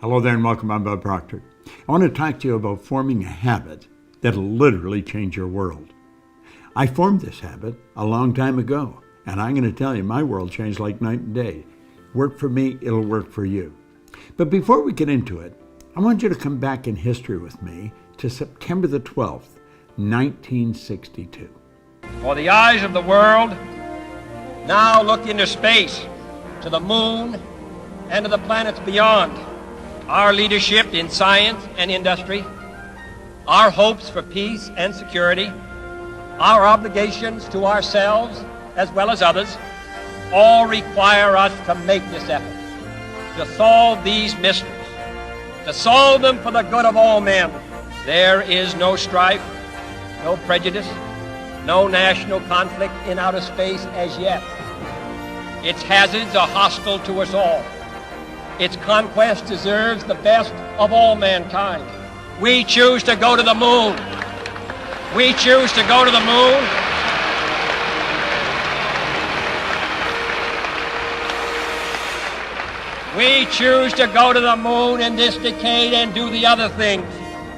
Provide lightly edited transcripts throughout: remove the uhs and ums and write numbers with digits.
Hello there and welcome. I'm Bob Proctor. I want to talk to you about forming a habit that'll literally change your world. I formed this habit a long time ago, and I'm going to tell you, my world changed like night and day. Work for me, it'll work for you. But before we get into it, I want you to come back in history with me to September the 12th, 1962. For the eyes of the world now look into space, to the moon, and to the planets beyond. Our leadership in science and industry, our hopes for peace and security, our obligations to ourselves as well as others, all require us to make this effort, to solve these mysteries, to solve them for the good of all men. There is no strife, no prejudice, no national conflict in outer space as yet. Its hazards are hostile to us all. Its conquest deserves the best of all mankind. We choose to go to the moon. We choose to go to the moon. We choose to go to the moon in this decade and do the other things,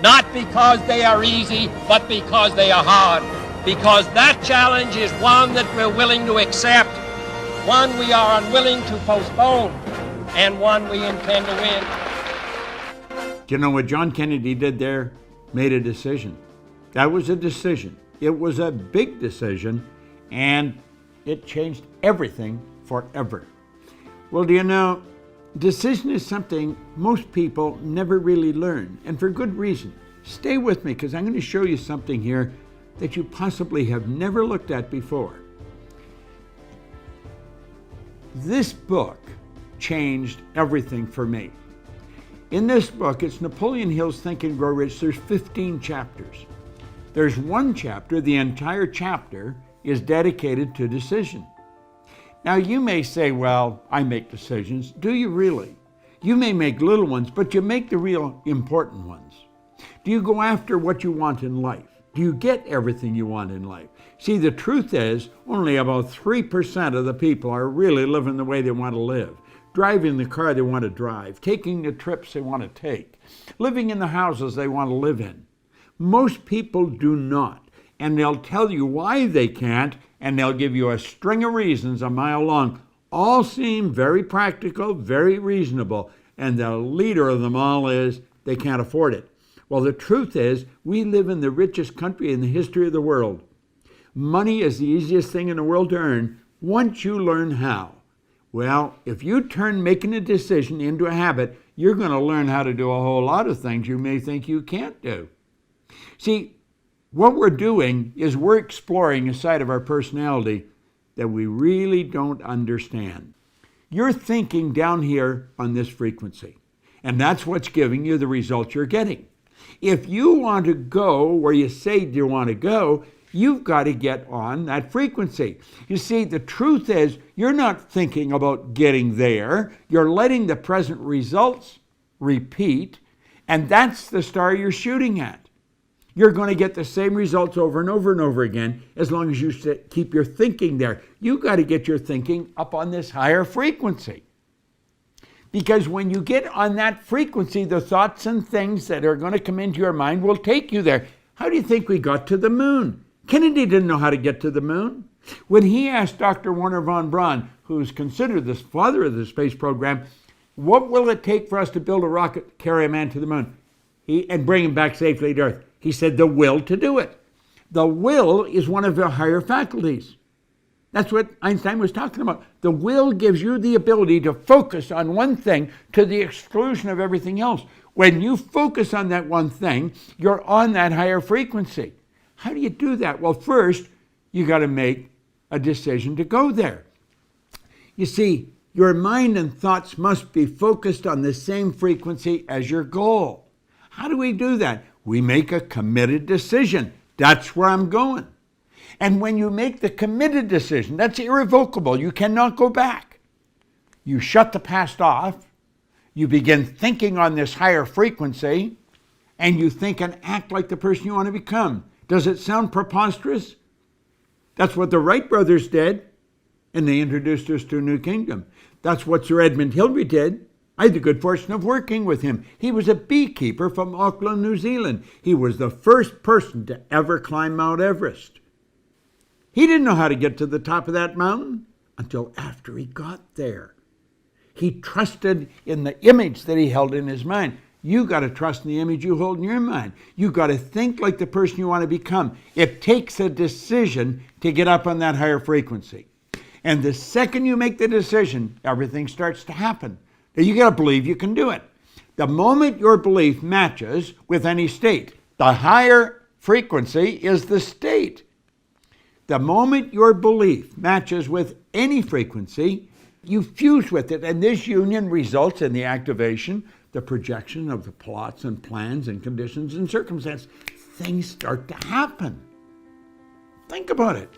not because they are easy, but because they are hard. Because that challenge is one that we're willing to accept, one we are unwilling to postpone, and one we intend to win. Do you know what John Kennedy did there? Made a decision. That was a decision. It was a big decision, and it changed everything forever. Well, do you know, decision is something most people never really learn, and for good reason. Stay with me, because I'm going to show you something here that you possibly have never looked at before. This book changed everything for me. In this book, it's Napoleon Hill's Think and Grow Rich. There's 15 chapters. There's one chapter, the entire chapter is dedicated to decision. Now you may say, well, I make decisions. Do you really? You may make little ones, but you make the real important ones. Do you go after what you want in life? Do you get everything you want in life? See, the truth is, only about 3% of the people are really living the way they want to live, driving the car they want to drive, taking the trips they want to take, living in the houses they want to live in. Most people do not, and they'll tell you why they can't, and they'll give you a string of reasons a mile long. All seem very practical, very reasonable, and the leader of them all is they can't afford it. Well, the truth is, we live in the richest country in the history of the world. Money is the easiest thing in the world to earn once you learn how. Well, if you turn making a decision into a habit, you're going to learn how to do a whole lot of things you may think you can't do. See, what we're doing is we're exploring a side of our personality that we really don't understand. You're thinking down here on this frequency, and that's what's giving you the results you're getting. If you want to go where you say you want to go, you've got to get on that frequency. You see, the truth is, you're not thinking about getting there. You're letting the present results repeat, and that's the star you're shooting at. You're going to get the same results over and over and over again as long as you keep your thinking there. You've got to get your thinking up on this higher frequency. Because when you get on that frequency, the thoughts and things that are going to come into your mind will take you there. How do you think we got to the moon? Kennedy didn't know how to get to the moon. When he asked Dr. Wernher von Braun, who's considered the father of the space program, what will it take for us to build a rocket to carry a man to the moon and bring him back safely to Earth? He said, the will to do it. The will is one of your higher faculties. That's what Einstein was talking about. The will gives you the ability to focus on one thing to the exclusion of everything else. When you focus on that one thing, you're on that higher frequency. How do you do that? Well, first, you got to make a decision to go there. You see, your mind and thoughts must be focused on the same frequency as your goal. How do we do that? We make a committed decision. That's where I'm going. And when you make the committed decision, that's irrevocable. You cannot go back. You shut the past off. You begin thinking on this higher frequency, and you think and act like the person you want to become. Does it sound preposterous? That's what the Wright brothers did, and they introduced us to a new kingdom. That's what Sir Edmund Hillary did, I had the good fortune of working with him. He was a beekeeper from Auckland, New Zealand. He was the first person to ever climb Mount Everest. He didn't know how to get to the top of that mountain until after he got there. He trusted in the image that he held in his mind. You got to trust in the image you hold in your mind. You got to think like the person you want to become. It takes a decision to get up on that higher frequency. And the second you make the decision, everything starts to happen. Now you got to believe you can do it. The moment your belief matches with any state, the higher frequency is the state. The moment your belief matches with any frequency, you fuse with it, and this union results in the activation, the projection of the plots and plans and conditions and circumstances. Things start to happen. Think about it.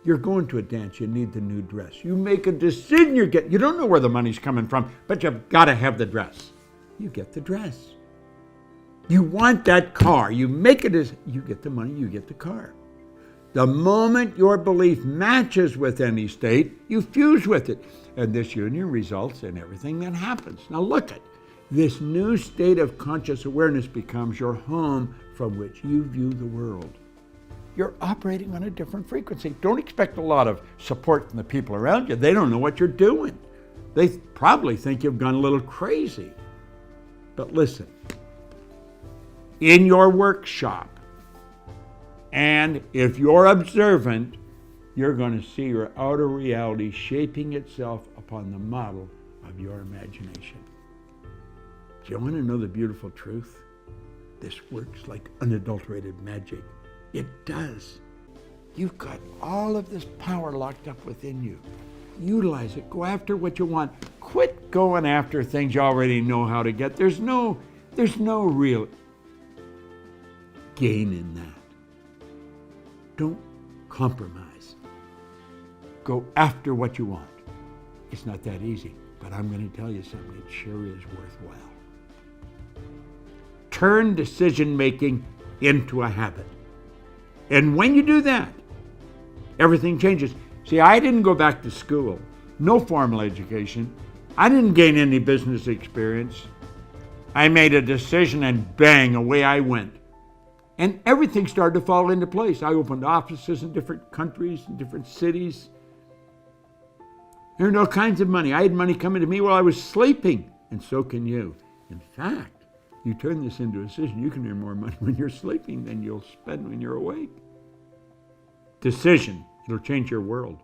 You're going to a dance, you need the new dress. You make a decision, you don't know where the money's coming from, but you've got to have the dress. You get the dress. You want that car, you make it as, you get the money, you get the car. The moment your belief matches with any state, you fuse with it. And this union results in everything that happens. Now look at this new state of conscious awareness becomes your home from which you view the world. You're operating on a different frequency. Don't expect a lot of support from the people around you. They don't know what you're doing. They probably think you've gone a little crazy. But listen, in your workshop, and if you're observant, you're going to see your outer reality shaping itself upon the model of your imagination. Do you want to know the beautiful truth? This works like unadulterated magic. It does. You've got all of this power locked up within you. Utilize it. Go after what you want. Quit going after things you already know how to get. There's no real gain in that. Don't compromise. Go after what you want. It's not that easy, but I'm going to tell you something. It sure is worthwhile. Turn decision-making into a habit. And when you do that, everything changes. See, I didn't go back to school. No formal education. I didn't gain any business experience. I made a decision and bang, away I went. And everything started to fall into place. I opened offices in different countries, in different cities. There earned all kinds of money. I had money coming to me while I was sleeping, and so can you. In fact, you turn this into a decision, you can earn more money when you're sleeping than you'll spend when you're awake. Decision, it'll change your world.